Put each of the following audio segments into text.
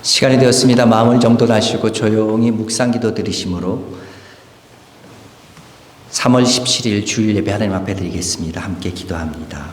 시간이 되었습니다. 마음을 정돈하시고 조용히 묵상기도 드리심으로 3월 17일 주일 예배 하나님 앞에 드리겠습니다. 함께 기도합니다.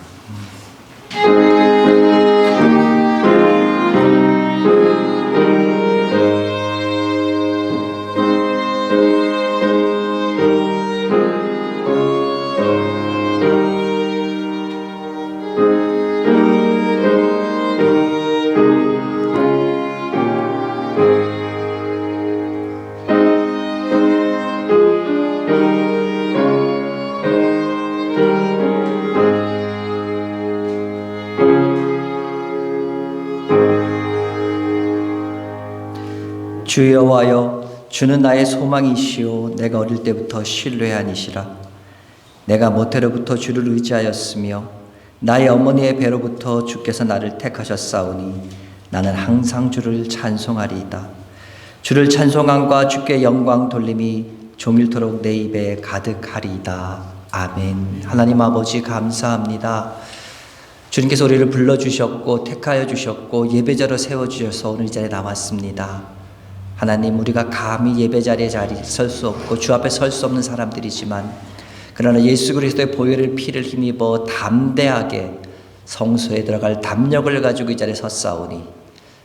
주 여호와여, 주는 나의 소망이시오. 내가 어릴 때부터 신뢰한 이시라. 내가 모태로부터 주를 의지하였으며 나의 어머니의 배로부터 주께서 나를 택하셨사오니 나는 항상 주를 찬송하리이다. 주를 찬송함과 주께 영광 돌림이 종일토록 내 입에 가득하리이다. 아멘. 하나님 아버지 감사합니다. 주님께서 우리를 불러주셨고 택하여 주셨고 예배자로 세워주셔서 오늘 이 자리에 나왔습니다. 하나님, 우리가 감히 예배자리에 설 수 없고 주 앞에 설 수 없는 사람들이지만 그러나 예수 그리스도의 보혈을 피를 힘입어 담대하게 성소에 들어갈 담력을 가지고 이 자리에 섰사오니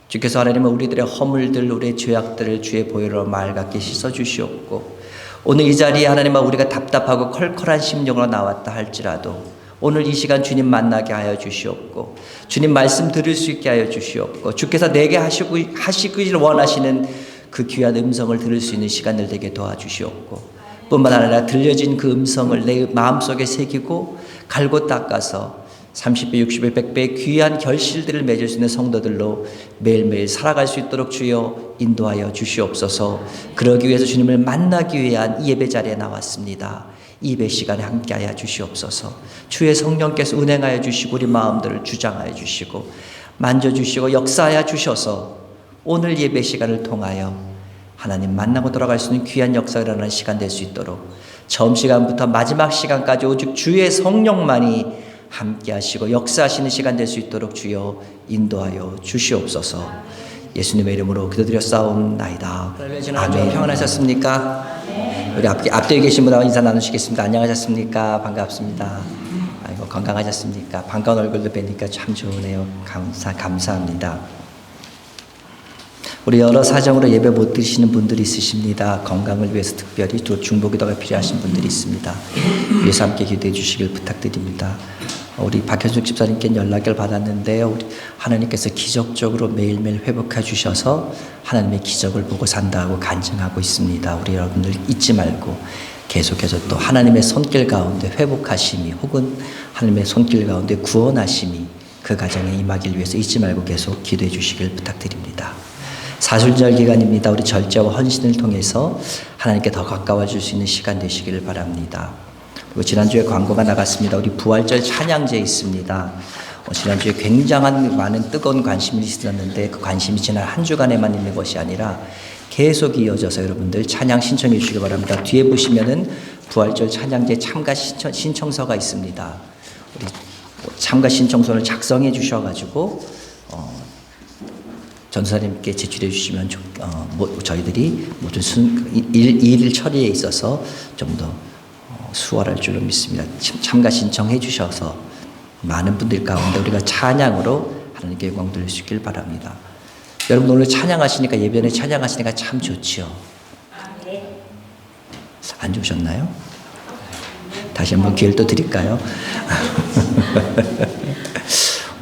주께서 하나님은 우리들의 허물들, 우리의 죄악들을 주의 보혈로 맑게 씻어주시옵고 오늘 이 자리에 하나님아 우리가 답답하고 컬컬한 심령으로 나왔다 할지라도 오늘 이 시간 주님 만나게 하여 주시옵고 주님 말씀 들을 수 있게 하여 주시옵고 주께서 내게 하시길 원하시는 그 귀한 음성을 들을 수 있는 시간을 되게 도와주시옵고 뿐만 아니라 들려진 그 음성을 내 마음속에 새기고 갈고 닦아서 30배, 60배, 100배의 귀한 결실들을 맺을 수 있는 성도들로 매일매일 살아갈 수 있도록 주여 인도하여 주시옵소서. 그러기 위해서 주님을 만나기 위한 이 예배 자리에 나왔습니다. 이 예배 시간에 함께하여 주시옵소서. 주의 성령께서 운행하여 주시고 우리 마음들을 주장하여 주시고 만져주시고 역사하여 주셔서 오늘 예배 시간을 통하여 하나님 만나고 돌아갈 수 있는 귀한 역사가 일어나는 시간 될 수 있도록 처음 시간부터 마지막 시간까지 오직 주의 성령만이 함께 하시고 역사하시는 시간 될 수 있도록 주여 인도하여 주시옵소서. 예수님의 이름으로 기도드렸사옵나이다. 아멘. 평안하셨습니까? 우리 앞뒤에 계신 분하고 인사 나누시겠습니다. 안녕하셨습니까? 반갑습니다. 아이고, 건강하셨습니까? 반가운 얼굴도 뵈니까 참 좋으네요. 감사합니다. 우리 여러 사정으로 예배 못 드시는 분들이 있으십니다. 건강을 위해서 특별히 또 중보기도가 필요하신 분들이 있습니다. 위에서 함께 기도해 주시길 부탁드립니다. 우리 박현숙 집사님께 연락을 받았는데요. 우리 하나님께서 기적적으로 매일매일 회복해 주셔서 하나님의 기적을 보고 산다고 간증하고 있습니다. 우리 여러분들 잊지 말고 계속해서 또 하나님의 손길 가운데 회복하심이 혹은 하나님의 손길 가운데 구원하심이 그 가정에 임하길 위해서 잊지 말고 계속 기도해 주시길 부탁드립니다. 사순절 기간입니다. 우리 절제와 헌신을 통해서 하나님께 더 가까워질 수 있는 시간 되시기를 바랍니다. 그리고 지난주에 광고가 나갔습니다. 우리 부활절 찬양제 있습니다. 지난주에 굉장한 많은 뜨거운 관심이 있었는데 그 관심이 지난 한 주간에만 있는 것이 아니라 계속 이어져서 여러분들 찬양 신청해 주시기 바랍니다. 뒤에 보시면은 부활절 찬양제 참가 신청서가 있습니다. 우리 참가 신청서를 작성해 주셔가지고 전사님께 제출해 주시면 저희들이 모든 일 처리에 있어서 좀 더 수월할 줄로 믿습니다. 참가 신청해 주셔서 많은 분들 가운데 우리가 찬양으로 하나님께 영광 돌릴 수 있길 바랍니다. 여러분 오늘 찬양하시니까 예배에 찬양하시니까 참 좋지요. 안 좋으셨나요? 다시 한번 기회를 또 드릴까요?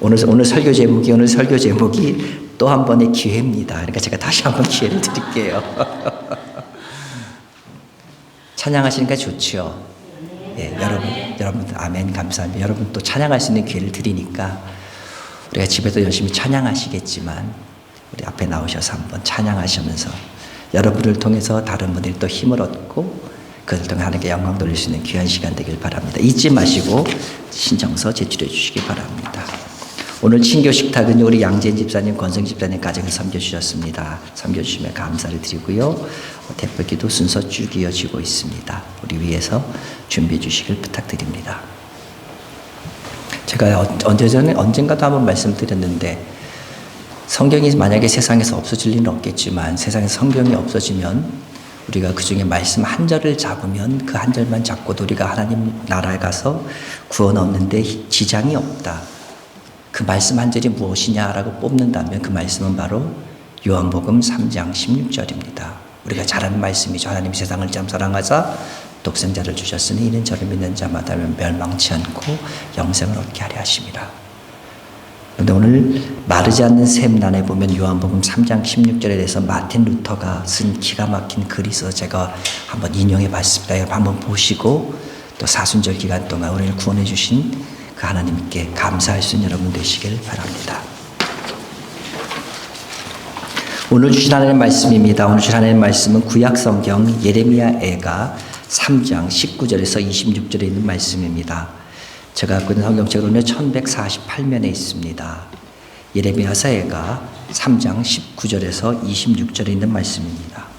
오늘 설교 제목이 또 한 번의 기회입니다. 그러니까 제가 다시 한번 기회를 드릴게요. 찬양하시니까 좋죠. 네, 여러분 아멘 감사합니다. 여러분 또 찬양할 수 있는 기회를 드리니까 우리가 집에서 열심히 찬양하시겠지만 우리 앞에 나오셔서 한번 찬양하시면서 여러분을 통해서 다른 분들이 또 힘을 얻고 그들 통해 하나님께 영광 돌릴 수 있는 귀한 시간 되길 바랍니다. 잊지 마시고 신청서 제출해 주시기 바랍니다. 오늘 친교 식탁은요 우리 양재인 집사님, 권성 집사님 가정을 섬겨주셨습니다. 섬겨주시며 감사를 드리고요. 대표기도 순서 쭉 이어지고 있습니다. 우리 위해서 준비해 주시길 부탁드립니다. 제가 언젠가도 한번 말씀드렸는데 성경이 만약에 세상에서 없어질 일은 없겠지만 세상에서 성경이 없어지면 우리가 그 중에 말씀 한 절을 잡으면 그 한 절만 잡고도 우리가 하나님 나라에 가서 구원 얻는데 지장이 없다. 그 말씀 한 절이 무엇이냐라고 뽑는다면 그 말씀은 바로 요한복음 3장 16절입니다. 우리가 잘 아는 말씀이죠. 하나님 세상을 참 사랑하사 독생자를 주셨으니 이는 저를 믿는 자마다 멸망치 않고 영생을 얻게 하려 하심이라. 그런데 오늘 마르지 않는 샘난에 보면 요한복음 3장 16절에 대해서 마틴 루터가 쓴 기가 막힌 글이 있어서 제가 한번 인용해 봤습니다. 여러분 한번 보시고 또 사순절 기간 동안 우리를 구원해 주신 그 하나님께 감사할 수 있는 여러분 되시길 바랍니다. 오늘 주신 하나님의 말씀입니다. 오늘 주신 하나님의 말씀은 구약성경 예레미야 애가 3장 19절에서 26절에 있는 말씀입니다. 제가 갖고 있는 성경책으로는 1148면에 있습니다. 예레미야서 애가 3장 19절에서 26절에 있는 말씀입니다.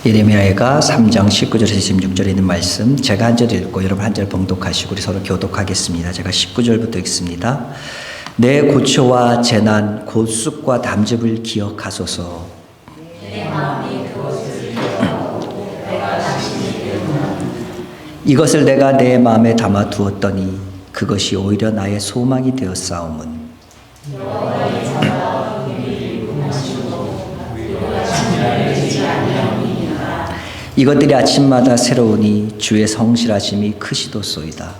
예레미야가 3장 19절에서 26절에 있는 말씀 제가 한 절 읽고 여러분 한 절 봉독하시고 우리 서로 교독하겠습니다. 제가 19절부터 읽습니다. 내 고초와 재난 곧 쑥과 담즙을 기억하소서. 이것을 내가 내 마음에 담아 두었더니 그것이 오히려 나의 소망이 되었사오문. 이것들이 아침마다 새로우니 주의 성실하심이 크시도소이다.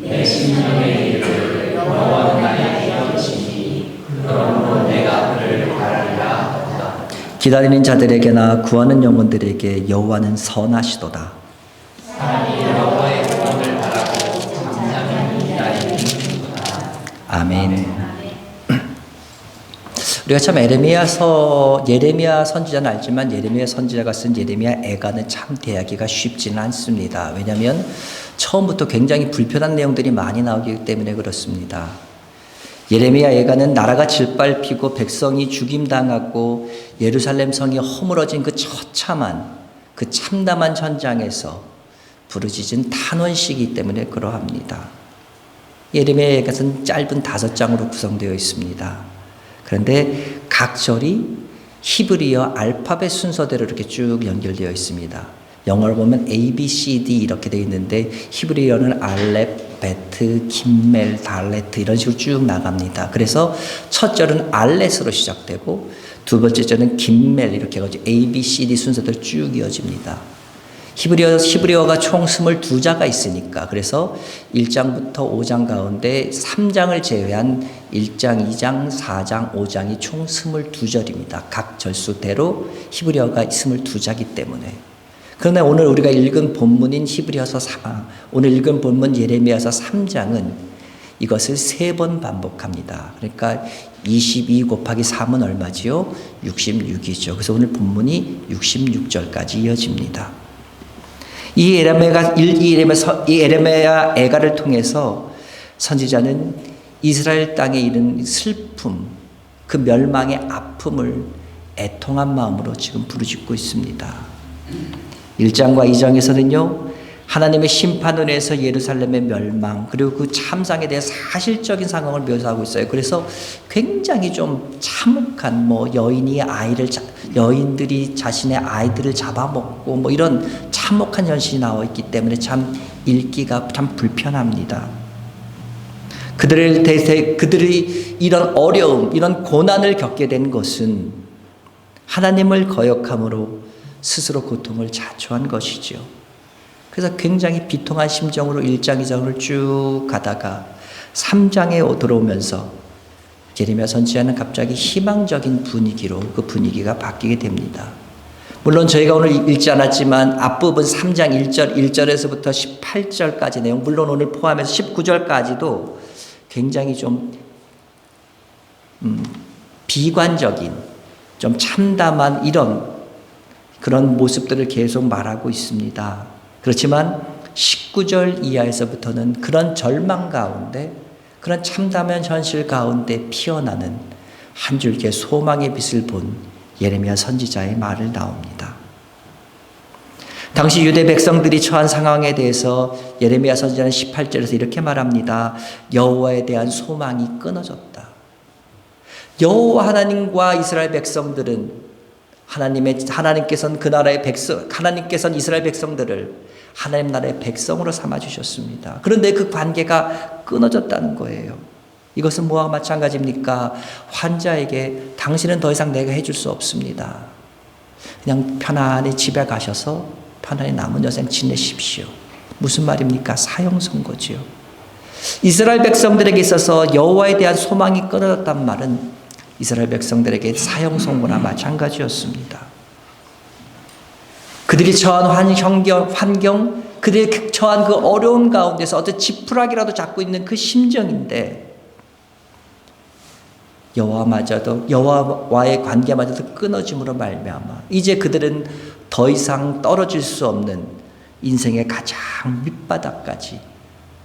내 심령의 일을 여호와는 나의 기업이시니 그러므로 내가 그를 바라리라 하도다. 기다리는 자들에게나 구하는 영혼들에게 여호와는 선하시도다. 사람이 여호와의 구원을 바라고 잠잠히 기다리는도다. 아멘. 우리가 참 예레미야 선지자는 알지만 예레미야 선지자가 쓴 예레미야 애가는 참 대하기가 쉽지는 않습니다. 왜냐하면 처음부터 굉장히 불편한 내용들이 많이 나오기 때문에 그렇습니다. 예레미야 애가는 나라가 질발피고 백성이 죽임당하고 예루살렘 성이 허물어진 그 처참한 그 참담한 현장에서 부르짖은 탄원시이기 때문에 그러합니다. 예레미야 애가는 짧은 5장으로 구성되어 있습니다. 그런데 각 절이 히브리어 알파벳 순서대로 이렇게 쭉 연결되어 있습니다. 영어로 보면 A, B, C, D 이렇게 되어 있는데 히브리어는 알렙, 베트, 김멜, 달레트 이런 식으로 쭉 나갑니다. 그래서 첫 절은 알렛으로 시작되고 두 번째 절은 김멜 이렇게 해가지고 A, B, C, D 순서대로 쭉 이어집니다. 히브리어가 총 22자가 있으니까 그래서 1장부터 5장 가운데 3장을 제외한 1장, 2장, 4장, 5장이 총 22절입니다. 각 절수대로 히브리어가 22자이기 때문에. 그러나 오늘 우리가 읽은 본문인 오늘 읽은 본문 예레미야서 3장은 이것을 3번 반복합니다. 그러니까 22 곱하기 3은 얼마지요? 66이죠. 그래서 오늘 본문이 66절까지 이어집니다. 이 예레미야 애가를 통해서 선지자는 이스라엘 땅에 이른 슬픔, 그 멸망의 아픔을 애통한 마음으로 지금 부르짖고 있습니다. 1장과 2장에서는요, 하나님의 심판원에서 예루살렘의 멸망 그리고 그 참상에 대해 사실적인 상황을 묘사하고 있어요. 그래서 굉장히 좀 참혹한 여인들이 자신의 아이들을 잡아먹고 이런 참혹한 현실이 나와 있기 때문에 참 읽기가 참 불편합니다. 그들이 이런 어려움, 이런 고난을 겪게 된 것은 하나님을 거역함으로 스스로 고통을 자초한 것이죠. 그래서 굉장히 비통한 심정으로 1장, 2장을 쭉 가다가 3장에 들어오면서 예레미야 선지자는 갑자기 희망적인 분위기로 그 분위기가 바뀌게 됩니다. 물론 저희가 오늘 읽지 않았지만 앞부분 3장 1절에서부터 18절까지 내용, 물론 오늘 포함해서 19절까지도 굉장히 좀 비관적인, 좀 참담한 그런 모습들을 계속 말하고 있습니다. 그렇지만 19절 이하에서부터는 그런 절망 가운데, 그런 참담한 현실 가운데 피어나는 한 줄기의 소망의 빛을 본 예레미야 선지자의 말을 나옵니다. 당시 유대 백성들이 처한 상황에 대해서 예레미야 선지자는 18절에서 이렇게 말합니다. 여호와에 대한 소망이 끊어졌다. 여호와 하나님과 이스라엘 백성들은 하나님께서는 그 나라의 하나님께서는 이스라엘 백성들을 하나님 나라의 백성으로 삼아 주셨습니다. 그런데 그 관계가 끊어졌다는 거예요. 이것은 뭐와 마찬가지입니까? 환자에게 당신은 더 이상 내가 해줄 수 없습니다. 그냥 편안히 집에 가셔서 편안히 남은 여생 지내십시오. 무슨 말입니까? 사형 선고지요. 이스라엘 백성들에게 있어서 여호와에 대한 소망이 끊어졌단 말은 이스라엘 백성들에게 사형 선고나 마찬가지였습니다. 그들이 처한 환경, 그들이 처한 그 어려운 가운데서 어떤 지푸라기라도 잡고 있는 그 심정인데 여호와와의 관계마저도 끊어짐으로 말미암아 이제 그들은 더 이상 떨어질 수 없는 인생의 가장 밑바닥까지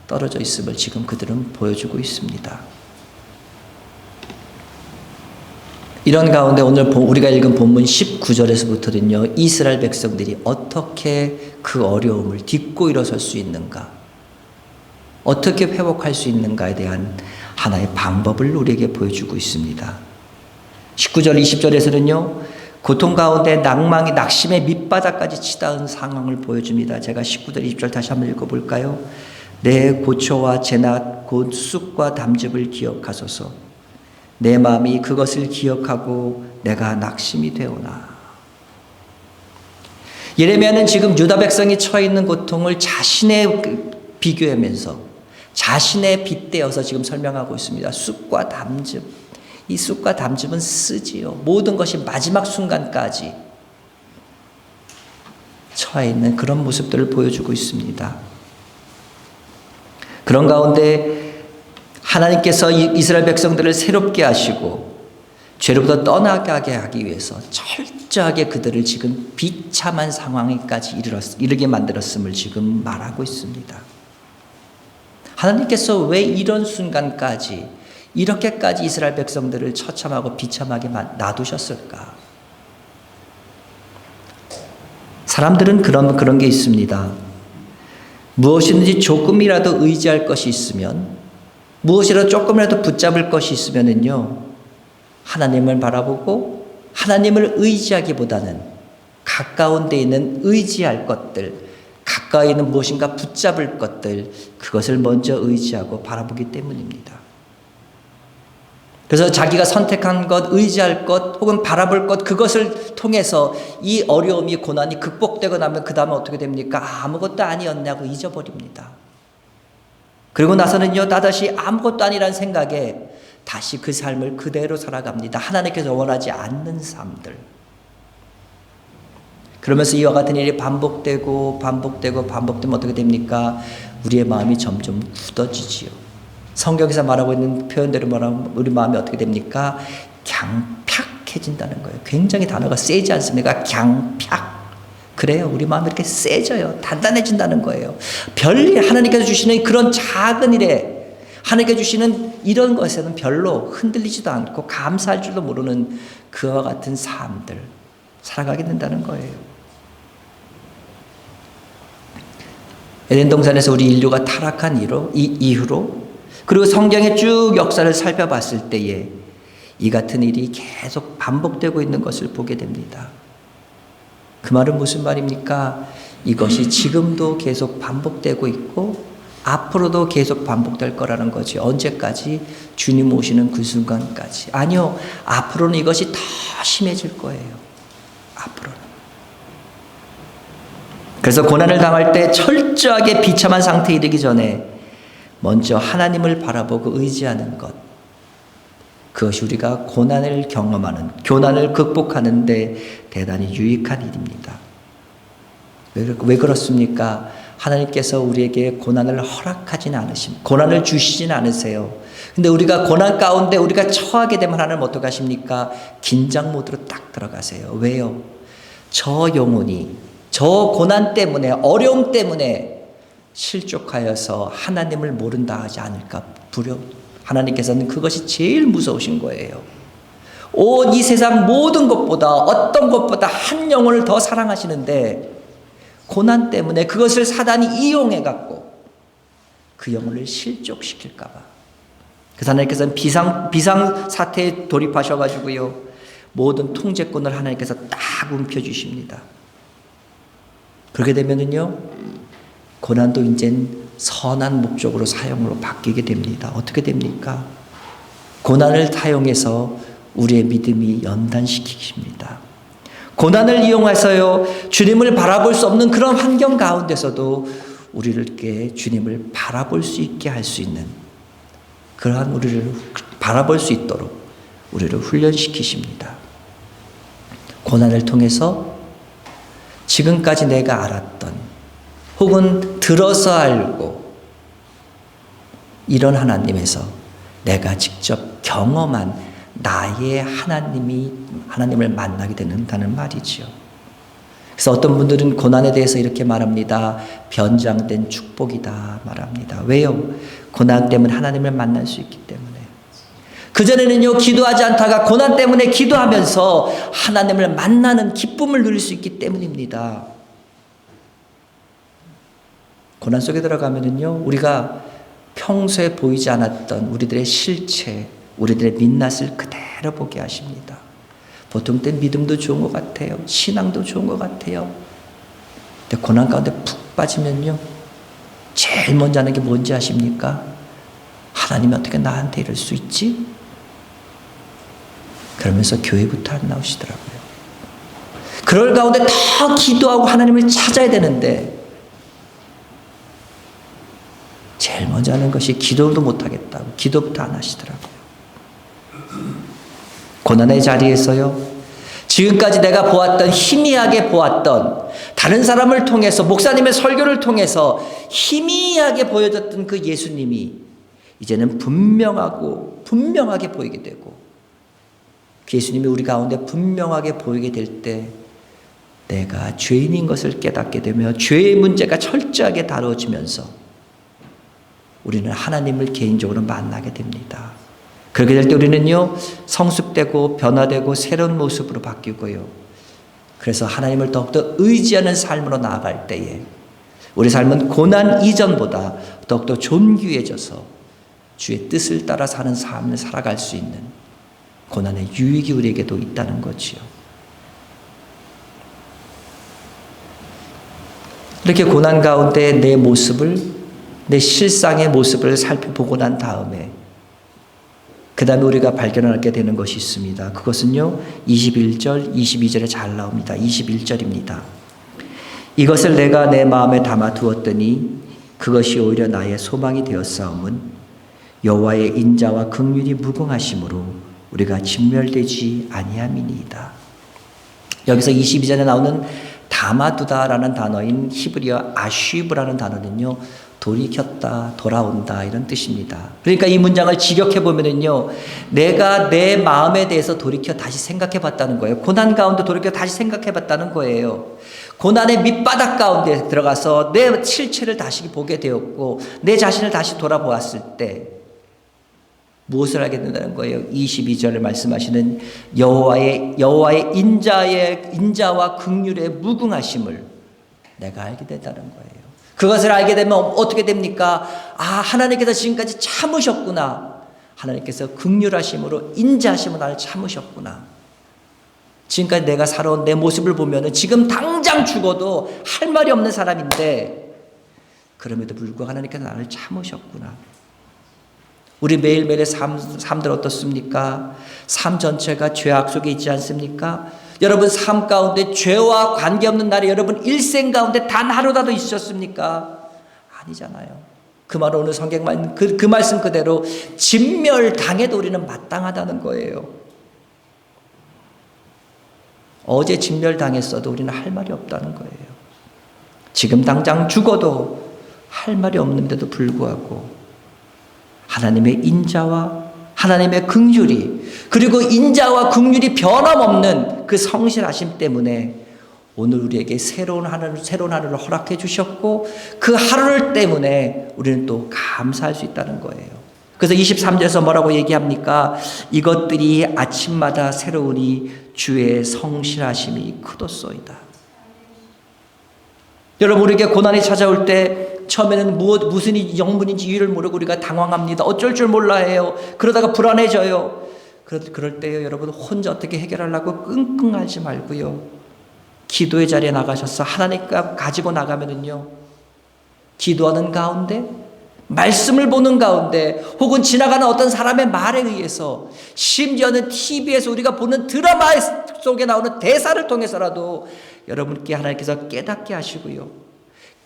떨어져 있음을 지금 그들은 보여주고 있습니다. 이런 가운데 오늘 우리가 읽은 본문 19절에서부터는요, 이스라엘 백성들이 어떻게 그 어려움을 딛고 일어설 수 있는가, 어떻게 회복할 수 있는가에 대한 하나의 방법을 우리에게 보여주고 있습니다. 19절, 20절에서는요, 고통 가운데 낭망이 낙심의 밑바닥까지 치닫은 상황을 보여줍니다. 제가 19절, 20절 다시 한번 읽어볼까요? 내 고초와 재난 곧 쑥과 담즙을 기억하소서. 내 마음이 그것을 기억하고 내가 낙심이 되오나. 예레미야는 지금 유다 백성이 처해 있는 고통을 자신의 비교하면서 자신의 빗대어서 지금 설명하고 있습니다. 쑥과 담즙. 이 쑥과 담즙은 쓰지요. 모든 것이 마지막 순간까지 처해 있는 그런 모습들을 보여주고 있습니다. 그런 가운데 하나님께서 이스라엘 백성들을 새롭게 하시고 죄로부터 떠나게 하기 위해서 철저하게 그들을 지금 비참한 상황에까지 이르게 만들었음을 지금 말하고 있습니다. 하나님께서 왜 이런 순간까지 이렇게까지 이스라엘 백성들을 처참하고 비참하게 놔두셨을까? 사람들은 그런 게 있습니다. 무엇이든지 조금이라도 의지할 것이 있으면, 무엇이라도 조금이라도 붙잡을 것이 있으면은요, 하나님을 바라보고 하나님을 의지하기보다는 가까운 데 있는 의지할 것들, 가까이 있는 무엇인가 붙잡을 것들, 그것을 먼저 의지하고 바라보기 때문입니다. 그래서 자기가 선택한 것, 의지할 것, 혹은 바라볼 것, 그것을 통해서 이 어려움이, 고난이 극복되고 나면 그 다음에 어떻게 됩니까? 아무것도 아니었냐고 잊어버립니다. 그리고 나서는요, 나다시 아무것도 아니라는 생각에 다시 그 삶을 그대로 살아갑니다. 하나님께서 원하지 않는 삶들. 그러면서 이와 같은 일이 반복되면 어떻게 됩니까? 우리의 마음이 점점 굳어지지요. 성경에서 말하고 있는 표현대로 말하면 우리 마음이 어떻게 됩니까? 강팍해진다는 거예요. 굉장히 단어가 세지 않습니까? 강팍. 그래요. 우리 마음이 이렇게 세져요. 단단해진다는 거예요. 별일, 하나님께서 주시는 그런 작은 일에, 하나님께서 주시는 이런 것에는 별로 흔들리지도 않고 감사할 줄도 모르는 그와 같은 삶들 살아가게 된다는 거예요. 에덴 동산에서 우리 인류가 타락한 이후로, 그리고 성경의 쭉 역사를 살펴봤을 때에 이 같은 일이 계속 반복되고 있는 것을 보게 됩니다. 그 말은 무슨 말입니까? 이것이 지금도 계속 반복되고 있고 앞으로도 계속 반복될 거라는 거지. 언제까지? 주님 오시는 그 순간까지. 아니요, 앞으로는 이것이 더 심해질 거예요. 앞으로는. 그래서 고난을 당할 때 철저하게 비참한 상태에 이르기 전에 먼저 하나님을 바라보고 의지하는 것, 그것이 우리가 고난을 경험하는, 고난을 극복하는 데 대단히 유익한 일입니다. 왜 그렇습니까? 하나님께서 우리에게 고난을 허락하진 않으십니다. 고난을 주시진 않으세요. 근데 우리가 고난 가운데 우리가 처하게 되면 하나님 어떻게 하십니까? 긴장 모드로 딱 들어가세요. 왜요? 저 영혼이 저 고난 때문에, 어려움 때문에 실족하여서 하나님을 모른다 하지 않을까 하나님께서는 그것이 제일 무서우신 거예요. 이 세상 모든 것보다, 어떤 것보다 한 영혼을 더 사랑하시는데 고난 때문에 그것을 사단이 이용해 갖고 그 영혼을 실족시킬까 봐. 그 하나님께서는 비상 사태에 돌입하셔 가지고요. 모든 통제권을 하나님께서 딱 움켜 주십니다. 그렇게 되면은요. 고난도 이젠 선한 목적으로 사용으로 바뀌게 됩니다. 어떻게 됩니까? 고난을 사용해서 우리의 믿음이 연단시키십니다. 고난을 이용해서요, 주님을 바라볼 수 없는 그런 환경 가운데서도 우리를 주님을 바라볼 수 있게 할 수 있는 그러한 우리를 바라볼 수 있도록 우리를 훈련시키십니다. 고난을 통해서 지금까지 내가 알았던 혹은 들어서 알고 이런 하나님에서 내가 직접 경험한 나의 하나님을 만나게 된다는 말이지요. 그래서 어떤 분들은 고난에 대해서 이렇게 말합니다. 변장된 축복이다 말합니다. 왜요? 고난 때문에 하나님을 만날 수 있기 때문에. 그전에는요, 기도하지 않다가 고난 때문에 기도하면서 하나님을 만나는 기쁨을 누릴 수 있기 때문입니다. 고난 속에 들어가면은요, 우리가 평소에 보이지 않았던 우리들의 실체, 우리들의 민낯을 그대로 보게 하십니다. 보통 때 믿음도 좋은 것 같아요. 신앙도 좋은 것 같아요. 근데 고난 가운데 푹 빠지면요, 제일 먼저 하는 게 뭔지 아십니까? 하나님이 어떻게 나한테 이럴 수 있지? 그러면서 교회부터 안 나오시더라고요. 그럴 가운데 더 기도하고 하나님을 찾아야 되는데 제일 먼저 하는 것이 기도도 못하겠다고 기도부터 안 하시더라고요. 고난의 자리에서요, 지금까지 내가 보았던, 희미하게 보았던, 다른 사람을 통해서, 목사님의 설교를 통해서 희미하게 보여졌던 그 예수님이 이제는 분명하게 보이게 되고, 그 예수님이 우리 가운데 분명하게 보이게 될 때 내가 죄인인 것을 깨닫게 되며 죄의 문제가 철저하게 다뤄지면서 우리는 하나님을 개인적으로 만나게 됩니다. 그렇게 될 때 우리는요, 성숙되고 변화되고 새로운 모습으로 바뀌고요. 그래서 하나님을 더욱더 의지하는 삶으로 나아갈 때에 우리 삶은 고난 이전보다 더욱더 존귀해져서 주의 뜻을 따라 사는 삶을 살아갈 수 있는 고난의 유익이 우리에게도 있다는 거지요. 이렇게 고난 가운데 내 모습을, 내 실상의 모습을 살펴보고 난 다음에 그 다음에 우리가 발견하게 되는 것이 있습니다. 그것은요, 21절, 22절에 잘 나옵니다. 21절입니다. 이것을 내가 내 마음에 담아 두었더니 그것이 오히려 나의 소망이 되었사옴은 여호와의 인자와 긍휼이 무궁하심으로 우리가 진멸되지 아니함이니이다. 여기서 22절에 나오는 담아두다라는 단어인 히브리어 아쉬브라는 단어는요, 돌이켰다, 돌아온다 이런 뜻입니다. 그러니까 이 문장을 직역해 보면은요, 내가 내 마음에 대해서 돌이켜 다시 생각해 봤다는 거예요. 고난 가운데 돌이켜 다시 생각해 봤다는 거예요. 고난의 밑바닥 가운데 들어가서 내 실체를 다시 보게 되었고 내 자신을 다시 돌아보았을 때 무엇을 알게 된다는 거예요? 22절을 말씀하시는 여호와의 인자와 긍휼의 무궁하심을 내가 알게 된다는 거예요. 그것을 알게 되면 어떻게 됩니까? 아, 하나님께서 지금까지 참으셨구나. 하나님께서 긍휼하심으로 인자하심으로 나를 참으셨구나. 지금까지 내가 살아온 내 모습을 보면은 지금 당장 죽어도 할 말이 없는 사람인데 그럼에도 불구하고 하나님께서 나를 참으셨구나. 우리 매일매일의 삶들 어떻습니까? 삶 전체가 죄악 속에 있지 않습니까? 여러분 삶 가운데 죄와 관계없는 날에 여러분 일생 가운데 단 하루라도 있으셨습니까? 아니잖아요. 그 말 오늘 성경만 그 말씀 그대로 진멸당해도 우리는 마땅하다는 거예요. 어제 진멸당했어도 우리는 할 말이 없다는 거예요. 지금 당장 죽어도 할 말이 없는데도 불구하고 하나님의 인자와 하나님의 긍휼이 그리고 인자와 긍휼이 변함없는 그 성실하심 때문에 오늘 우리에게 새로운 하루를 허락해 주셨고 그 하루를 때문에 우리는 또 감사할 수 있다는 거예요. 그래서 23절에서 뭐라고 얘기합니까? 이것들이 아침마다 새로우니 주의 성실하심이 크도소이다. 여러분, 우리에게 고난이 찾아올 때 처음에는 무슨 영문인지 이유를 모르고 우리가 당황합니다. 어쩔 줄 몰라 해요. 그러다가 불안해져요. 그럴 때요, 여러분, 혼자 어떻게 해결하려고 끙끙 앓지 말고요, 기도의 자리에 나가셔서 하나님과 가지고 나가면은요, 기도하는 가운데, 말씀을 보는 가운데, 혹은 지나가는 어떤 사람의 말에 의해서, 심지어는 TV에서 우리가 보는 드라마 속에 나오는 대사를 통해서라도 여러분께 하나님께서 깨닫게 하시고요,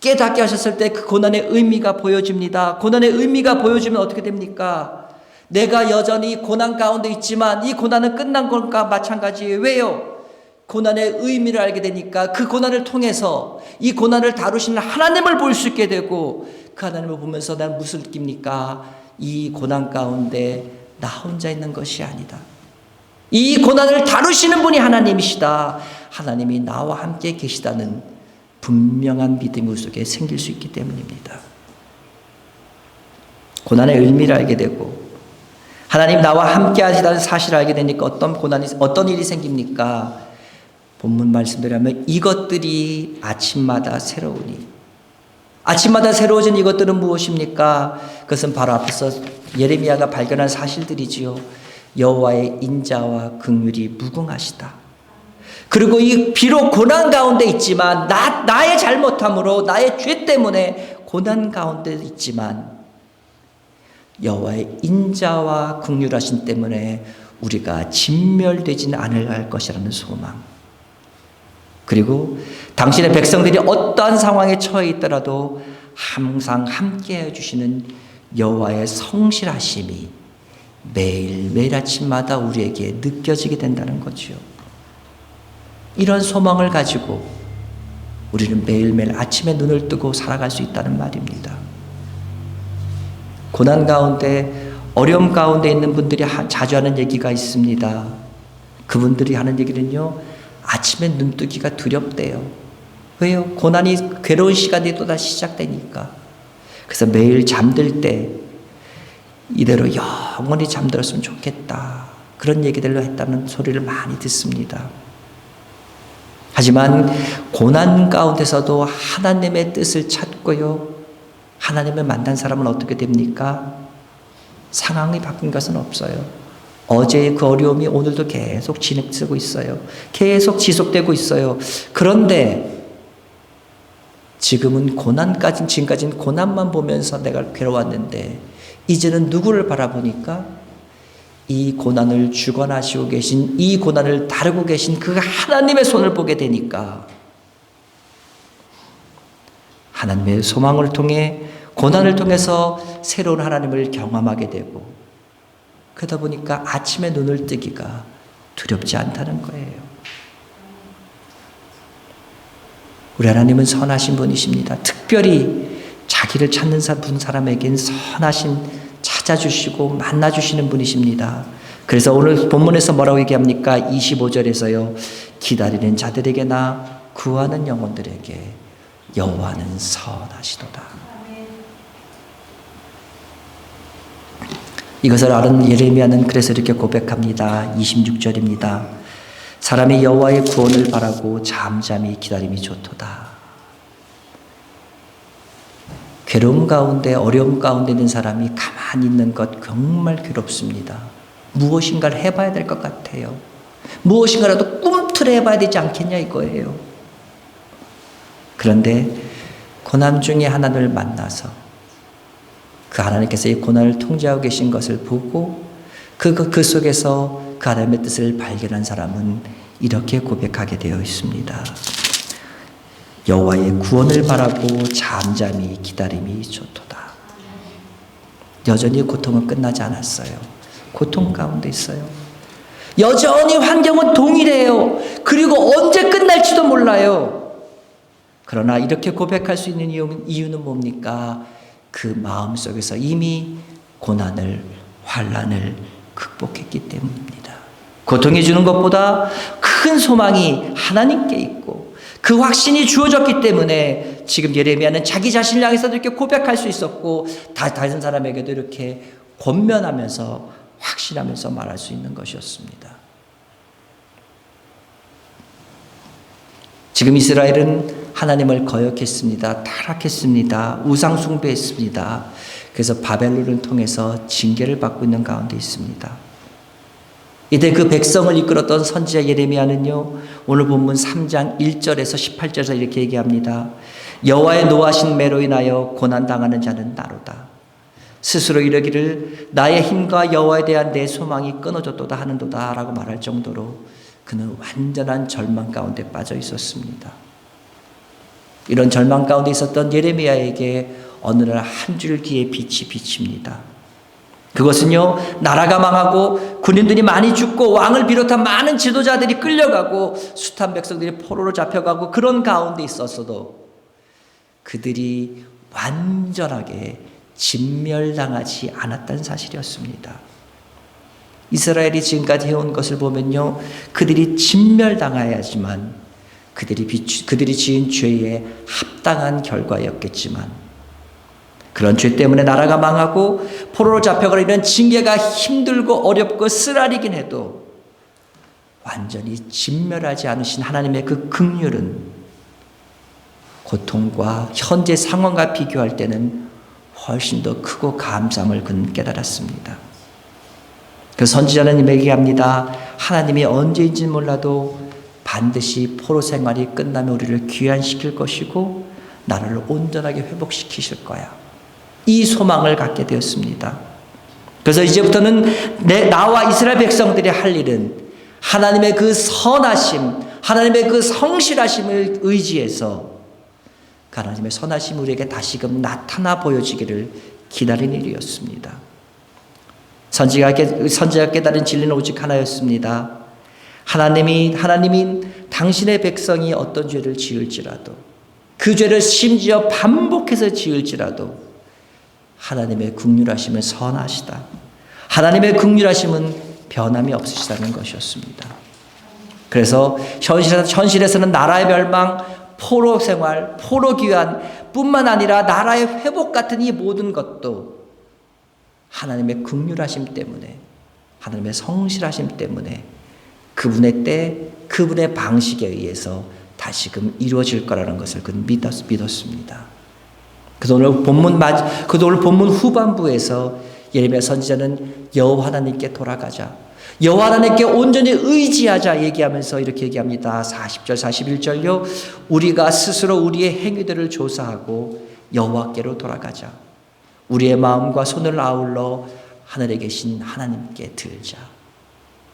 깨닫게 하셨을 때 그 고난의 의미가 보여집니다. 고난의 의미가 보여지면 어떻게 됩니까? 내가 여전히 고난 가운데 있지만 이 고난은 끝난 것과 마찬가지예요. 왜요? 고난의 의미를 알게 되니까 그 고난을 통해서 이 고난을 다루시는 하나님을 볼 수 있게 되고, 그 하나님을 보면서 난 무슨 느낍니까? 이 고난 가운데 나 혼자 있는 것이 아니다. 이 고난을 다루시는 분이 하나님이시다. 하나님이 나와 함께 계시다는 분명한 믿음이 우리 속에 생길 수 있기 때문입니다. 고난의 의미를 알게 되고 하나님 나와 함께 하시다는 사실을 알게 되니까 어떤 일이 생깁니까? 본문 말씀대로 하면 이것들이 아침마다 새로우니. 아침마다 새로워진 이것들은 무엇입니까? 그것은 바로 앞에서 예레미야가 발견한 사실들이지요. 여호와의 인자와 긍휼이 무궁하시다. 그리고 이 비록 고난 가운데 있지만 나의 잘못함으로, 나의 죄 때문에 고난 가운데 있지만 여호와의 인자와 긍휼하심 때문에 우리가 진멸되지는 않을 것이라는 소망. 그리고 당신의 백성들이 어떠한 상황에 처해 있더라도 항상 함께해 주시는 여호와의 성실하심이 매일매일 아침마다 우리에게 느껴지게 된다는 거죠. 이런 소망을 가지고 우리는 매일매일 아침에 눈을 뜨고 살아갈 수 있다는 말입니다. 고난 가운데, 어려움 가운데 있는 분들이 자주 하는 얘기가 있습니다. 그분들이 하는 얘기는요, 아침에 눈 뜨기가 두렵대요. 왜요? 고난이, 괴로운 시간이 또다시 시작되니까. 그래서 매일 잠들 때 이대로 영원히 잠들었으면 좋겠다, 그런 얘기들로 했다는 소리를 많이 듣습니다. 하지만 고난 가운데서도 하나님의 뜻을 찾고요, 하나님을 만난 사람은 어떻게 됩니까? 상황이 바뀐 것은 없어요. 어제의 그 어려움이 오늘도 계속 지속되고 있어요. 계속 지속되고 있어요. 그런데 지금까지는 고난만 보면서 내가 괴로웠는데, 이제는 누구를 바라보니까 이 고난을 주관하시고 계신, 이 고난을 다루고 계신 그 하나님의 손을 보게 되니까 하나님의 소망을 통해, 고난을 통해서 새로운 하나님을 경험하게 되고, 그러다 보니까 아침에 눈을 뜨기가 두렵지 않다는 거예요. 우리 하나님은 선하신 분이십니다. 특별히 자기를 찾는 사람에겐 선하신, 찾아주시고 만나주시는 분이십니다. 그래서 오늘 본문에서 뭐라고 얘기합니까? 25절에서요. 기다리는 자들에게나 구하는 영혼들에게 여호와는 선하시도다. 이것을 아는 예레미야는 그래서 이렇게 고백합니다. 26절입니다. 사람이 여호와의 구원을 바라고 잠잠히 기다림이 좋도다. 괴로움 가운데, 어려움 가운데 있는 사람이 가만히 있는 것 정말 괴롭습니다. 무엇인가를 해봐야 될 것 같아요. 무엇인가라도 꿈틀어 해봐야 되지 않겠냐 이거예요. 그런데 고난 중에 하나님을 만나서 그 하나님께서 이 고난을 통제하고 계신 것을 보고 그 속에서 그 하나님의 뜻을 발견한 사람은 이렇게 고백하게 되어 있습니다. 여호와의 구원을 바라고 잠잠히 기다림이 좋도다. 여전히 고통은 끝나지 않았어요. 고통 가운데 있어요. 여전히 환경은 동일해요. 그리고 언제 끝날지도 몰라요. 그러나 이렇게 고백할 수 있는 이유는 뭡니까? 그 마음속에서 이미 고난을, 환난을 극복했기 때문입니다. 고통이 주는 것보다 큰 소망이 하나님께 있고 그 확신이 주어졌기 때문에 지금 예레미야는 자기 자신을 향해서도 이렇게 고백할 수 있었고, 다른 사람에게도 이렇게 권면하면서 확신하면서 말할 수 있는 것이었습니다. 지금 이스라엘은 하나님을 거역했습니다. 타락했습니다. 우상 숭배했습니다. 그래서 바벨론을 통해서 징계를 받고 있는 가운데 있습니다. 이때 그 백성을 이끌었던 선지자 예레미야는요, 오늘 본문 3장 1절에서 18절에서 이렇게 얘기합니다. 여호와의 노하신 매로 인하여 고난당하는 자는 나로다. 스스로 이르기를 나의 힘과 여호와에 대한 내 소망이 끊어졌도다 하는도다 라고 말할 정도로 그는 완전한 절망 가운데 빠져 있었습니다. 이런 절망 가운데 있었던 예레미야에게 어느 날 한 줄기의 빛이 비칩니다. 그것은요, 나라가 망하고 군인들이 많이 죽고 왕을 비롯한 많은 지도자들이 끌려가고 숱한 백성들이 포로로 잡혀가고 그런 가운데 있었어도 그들이 완전하게 진멸당하지 않았다는 사실이었습니다. 이스라엘이 지금까지 해온 것을 보면요, 그들이 진멸당해야지만 그들이 지은 죄에 합당한 결과였겠지만 그런 죄 때문에 나라가 망하고 포로로 잡혀가는 이런 징계가 힘들고 어렵고 쓰라리긴 해도 완전히 진멸하지 않으신 하나님의 그 긍휼은 고통과 현재 상황과 비교할 때는 훨씬 더 크고 감사함을 그는 깨달았습니다. 그 선지자는 얘기합니다. 하나님이 언제인지는 몰라도 반드시 포로 생활이 끝나면 우리를 귀환시킬 것이고 나라를 온전하게 회복시키실 거야. 이 소망을 갖게 되었습니다. 그래서 이제부터는 나와 이스라엘 백성들이 할 일은 하나님의 그 선하심, 하나님의 그 성실하심을 의지해서 하나님의 선하심이 우리에게 다시금 나타나 보여지기를 기다리는 일이었습니다. 선지자가 깨달은 진리는 오직 하나였습니다. 하나님인 당신의 백성이 어떤 죄를 지을지라도 그 죄를 심지어 반복해서 지을지라도 하나님의 긍휼하심은 선하시다. 하나님의 긍휼하심은 변함이 없으시다는 것이었습니다. 그래서 현실에서는 나라의 멸망, 포로 생활, 포로 귀환 뿐만 아니라 나라의 회복 같은 이 모든 것도 하나님의 긍휼하심 때문에, 하나님의 성실하심 때문에 그분의 때, 그분의 방식에 의해서 다시금 이루어질 거라는 것을 그는 믿었습니다. 그래서 오늘 본문 후반부에서 예레미야 선지자는 여호와 하나님께 돌아가자, 여호와 하나님께 온전히 의지하자 얘기하면서 이렇게 얘기합니다. 40절 41절요. 우리가 스스로 우리의 행위들을 조사하고 여호와께로 돌아가자. 우리의 마음과 손을 아울러 하늘에 계신 하나님께 들자.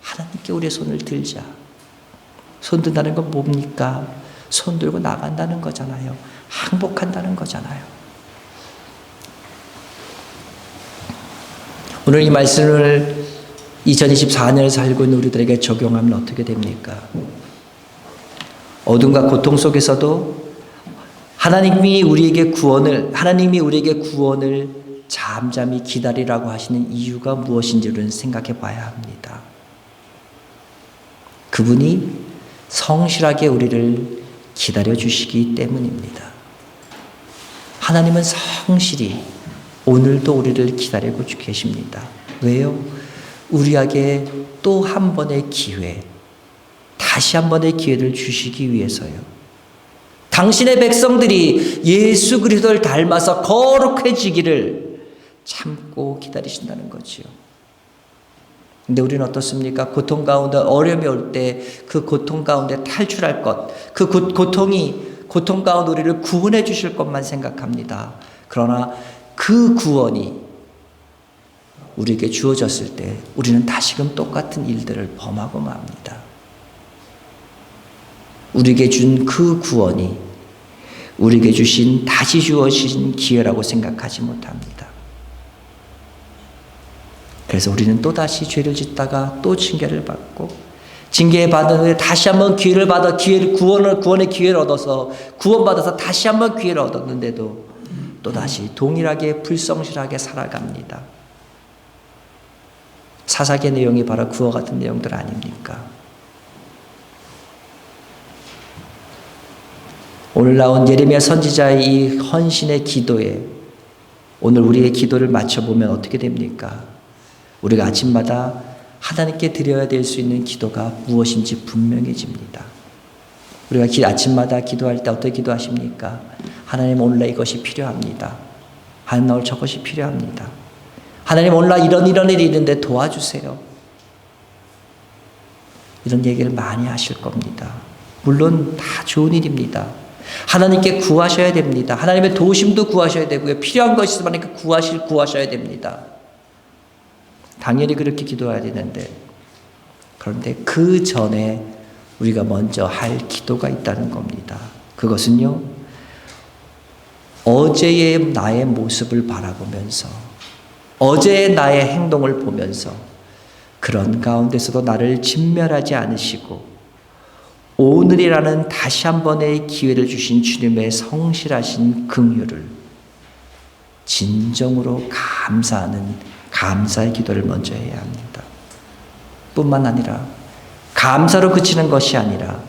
하나님께 우리의 손을 들자. 손 든다는 건 뭡니까? 손 들고 나간다는 거잖아요. 항복한다는 거잖아요. 오늘 이 말씀을 2024년을 살고 있는 우리들에게 적용하면 어떻게 됩니까? 어둠과 고통 속에서도 하나님이 우리에게 구원을 잠잠히 기다리라고 하시는 이유가 무엇인지를 생각해 봐야 합니다. 그분이 성실하게 우리를 기다려 주시기 때문입니다. 하나님은 성실히 오늘도 우리를 기다리고 계십니다. 왜요? 우리에게 또 한 번의 기회, 다시 한 번의 기회를 주시기 위해서요. 당신의 백성들이 예수 그리스도를 닮아서 거룩해지기를 참고 기다리신다는 거지요. 근데 우리는 어떻습니까? 고통 가운데 어려움이 올 때 그 고통 가운데 탈출할 것, 그 고통 가운데 우리를 구원해 주실 것만 생각합니다. 그러나 그 구원이 우리에게 주어졌을 때 우리는 다시금 똑같은 일들을 범하고 맙니다. 우리에게 준 그 구원이 우리에게 주신 다시 주어진 기회라고 생각하지 못합니다. 그래서 우리는 또다시 죄를 짓다가 또 징계를 받고 징계 받은 후에 다시 한번 기회를 받아 구원의 기회를 얻어서 구원받아서 다시 한번 기회를 얻었는데도 또다시 동일하게 불성실하게 살아갑니다. 사사기의 내용이 바로 그와 같은 내용들 아닙니까? 오늘 나온 예레미야 선지자의 이 헌신의 기도에 오늘 우리의 기도를 맞춰보면 어떻게 됩니까? 우리가 아침마다 하나님께 드려야 될 수 있는 기도가 무엇인지 분명해집니다. 우리가 아침마다 기도할 때 어떻게 기도하십니까? 하나님 오늘날 이것이 필요합니다. 하나님 오늘 저것이 필요합니다. 하나님 오늘날 이런 일이 있는데 도와주세요. 이런 얘기를 많이 하실 겁니다. 물론 다 좋은 일입니다. 하나님께 구하셔야 됩니다. 하나님의 도우심도 구하셔야 되고요. 필요한 것이 있으면 하나님께 구하셔야 됩니다. 당연히 그렇게 기도해야 되는데, 그런데 그 전에 우리가 먼저 할 기도가 있다는 겁니다. 그것은요, 어제의 나의 모습을 바라보면서, 어제의 나의 행동을 보면서 그런 가운데서도 나를 진멸하지 않으시고 오늘이라는 다시 한 번의 기회를 주신 주님의 성실하신 긍휼을 진정으로 감사하는 감사의 기도를 먼저 해야 합니다. 뿐만 아니라 감사로 그치는 것이 아니라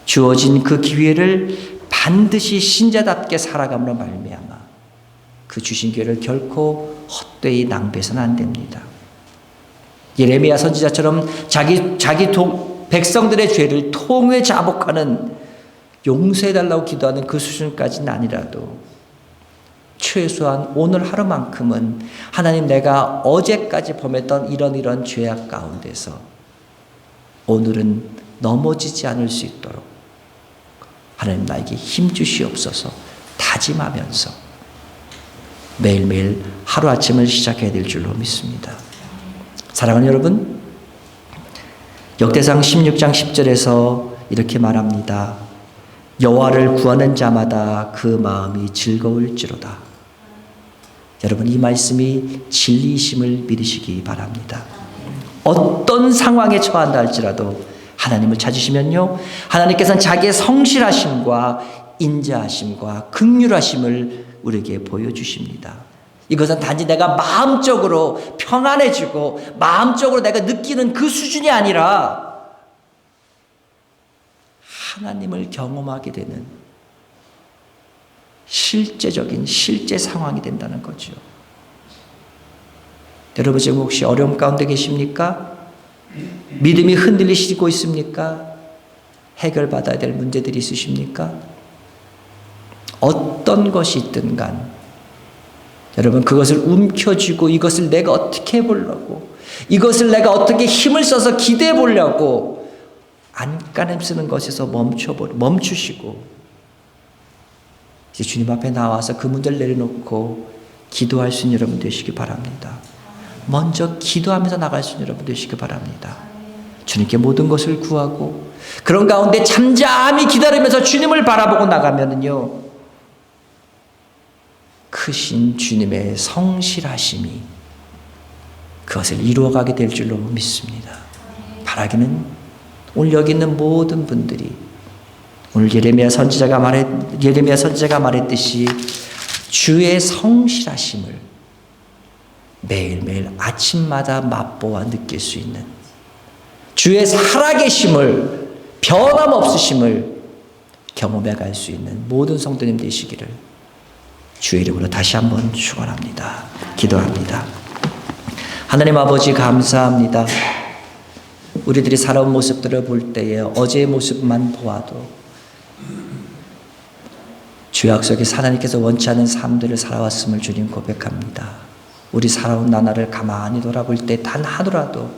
주어진 그 기회를 반드시 신자답게 살아감으로 말미암아 그 주신 기회를 결코 헛되이 낭비해서는 안 됩니다. 예레미야 선지자처럼 자기 백성들의 죄를 통회 자복하는 용서해달라고 기도하는 그 수준까지는 아니라도 최소한 오늘 하루만큼은 하나님 내가 어제까지 범했던 이런 죄악 가운데서 오늘은 넘어지지 않을 수 있도록 하나님 나에게 힘 주시옵소서 다짐하면서 매일매일 하루아침을 시작해야 될 줄로 믿습니다. 사랑하는 여러분, 역대상 16장 10절에서 이렇게 말합니다. 여호와를 구하는 자마다 그 마음이 즐거울지로다. 여러분, 이 말씀이 진리이심을 믿으시기 바랍니다. 어떤 상황에 처한다 할지라도 하나님을 찾으시면요, 하나님께서는 자기의 성실하심과 인자하심과 긍휼하심을 우리에게 보여주십니다. 이것은 단지 내가 마음적으로 평안해지고 마음적으로 내가 느끼는 그 수준이 아니라 하나님을 경험하게 되는 실제적인 실제 상황이 된다는 거죠. 여러분 지금 혹시 어려움 가운데 계십니까? 믿음이 흔들리시고 있습니까? 해결받아야 될 문제들이 있으십니까? 어떤 것이 있든 간 여러분 그것을 움켜쥐고 이것을 내가 어떻게 해보려고, 이것을 내가 어떻게 힘을 써서 기대해 보려고 안간힘 쓰는 것에서 멈추시고 이제 주님 앞에 나와서 그 문제를 내려놓고 기도할 수 있는 여러분 되시기 바랍니다. 먼저 기도하면서 나갈 수 있는 여러분 되시기 바랍니다. 주님께 모든 것을 구하고 그런 가운데 잠잠히 기다리면서 주님을 바라보고 나가면은요, 크신 주님의 성실하심이 그것을 이루어가게 될 줄로 믿습니다. 바라기는 오늘 여기 있는 모든 분들이 오늘 예레미야 선지자가 말했듯이 주의 성실하심을 매일매일 아침마다 맛보아 느낄 수 있는, 주의 살아계심을 변함없으심을 경험해 갈 수 있는 모든 성도님 되시기를 주의 이름으로 다시 한번 축원합니다. 기도합니다. 하나님 아버지 감사합니다. 우리들이 살아온 모습들을 볼 때에 어제의 모습만 보아도 죄악 속에 하나님께서 원치 않은 삶들을 살아왔음을 주님 고백합니다. 우리 살아온 나날을 가만히 돌아볼 때 단 하루라도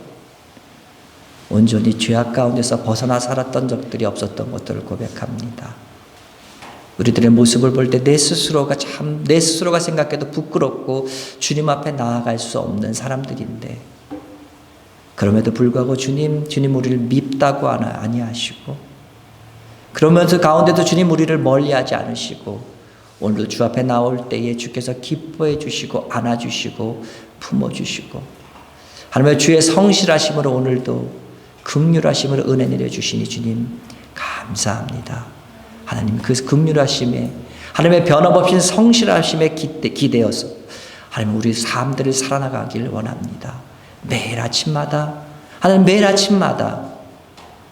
온전히 죄악 가운데서 벗어나 살았던 적들이 없었던 것들을 고백합니다. 우리들의 모습을 볼 때 내 스스로가 생각해도 부끄럽고 주님 앞에 나아갈 수 없는 사람들인데, 그럼에도 불구하고 주님 우리를 밉다고 아니하시고, 그러면서 가운데도 주님 우리를 멀리하지 않으시고, 오늘도 주 앞에 나올 때에 주께서 기뻐해 주시고 안아주시고 품어주시고, 하나님의 주의 성실하심으로 오늘도 긍휼하심으로 은혜 내려주시니 주님 감사합니다. 하나님 그 긍휼하심에, 하나님의 변함없인 성실하심에 기대어서 하나님 우리 삶들을 살아나가길 원합니다. 매일 아침마다, 하나님 매일 아침마다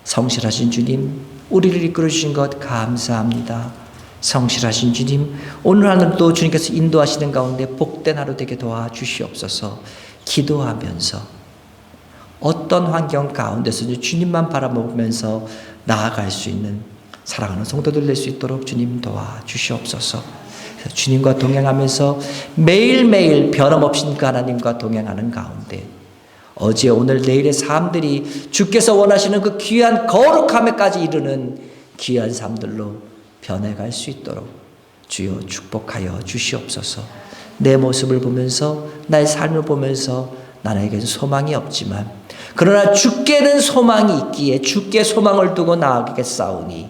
성실하신 주님 우리를 이끌어 주신 것 감사합니다. 성실하신 주님 오늘 하늘도 주님께서 인도하시는 가운데 복된 하루 되게 도와주시옵소서. 기도하면서 어떤 환경 가운데서도 주님만 바라보면서 나아갈 수 있는 사랑하는 성도들 될 수 있도록 주님 도와주시옵소서. 주님과 동행하면서 매일매일 변함없이 그 하나님과 동행하는 가운데 어제 오늘 내일의 삶들이 주께서 원하시는 그 귀한 거룩함에까지 이르는 귀한 삶들로 변해갈 수 있도록 주여 축복하여 주시옵소서. 내 모습을 보면서 나의 삶을 보면서 나에게는 소망이 없지만 그러나 주께는 소망이 있기에 주께 소망을 두고 나아가겠사오니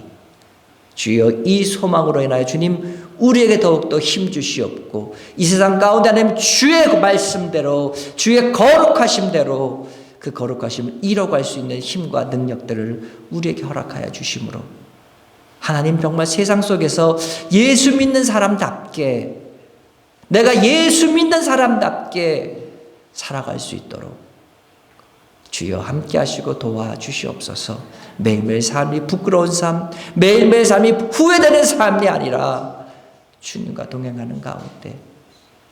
주여 이 소망으로 인하여 주님 우리에게 더욱더 힘 주시옵고 이 세상 가운데 하나님 주의 말씀대로 주의 거룩하심대로 그 거룩하심을 이뤄갈 수 있는 힘과 능력들을 우리에게 허락하여 주심으로 하나님 정말 세상 속에서 예수 믿는 사람답게 내가 예수 믿는 사람답게 살아갈 수 있도록 주여 함께 하시고 도와주시옵소서. 매일매일 삶이 부끄러운 삶, 매일매일 삶이 후회되는 삶이 아니라 주님과 동행하는 가운데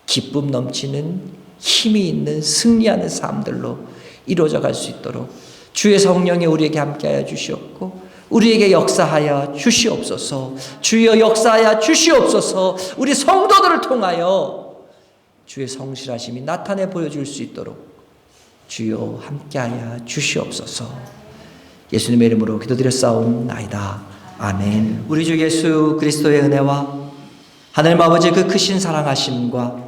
기쁨 넘치는 힘이 있는 승리하는 삶들로 이루어져 갈 수 있도록 주의 성령이 우리에게 함께하여 주시옵고 우리에게 역사하여 주시옵소서. 주여 역사하여 주시옵소서. 우리 성도들을 통하여 주의 성실하심이 나타내 보여줄 수 있도록 주여 함께하여 주시옵소서. 예수님의 이름으로 기도드렸사옵나이다. 아멘. 우리 주 예수 그리스도의 은혜와 하나님 아버지의 그 크신 사랑하심과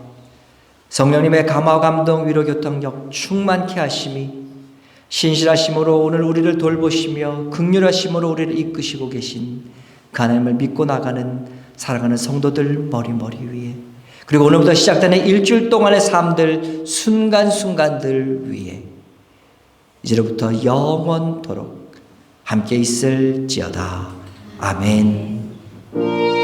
성령님의 감화 감동 위로 교통력 충만케 하심이 신실하심으로 오늘 우리를 돌보시며 긍휼하심으로 우리를 이끄시고 계신 그 하나님을 믿고 나가는 사랑하는 성도들 머리 위에 그리고 오늘부터 시작되는 일주일 동안의 삶들 순간순간들 위에 이제로부터 영원토록 함께 있을지어다. 아멘.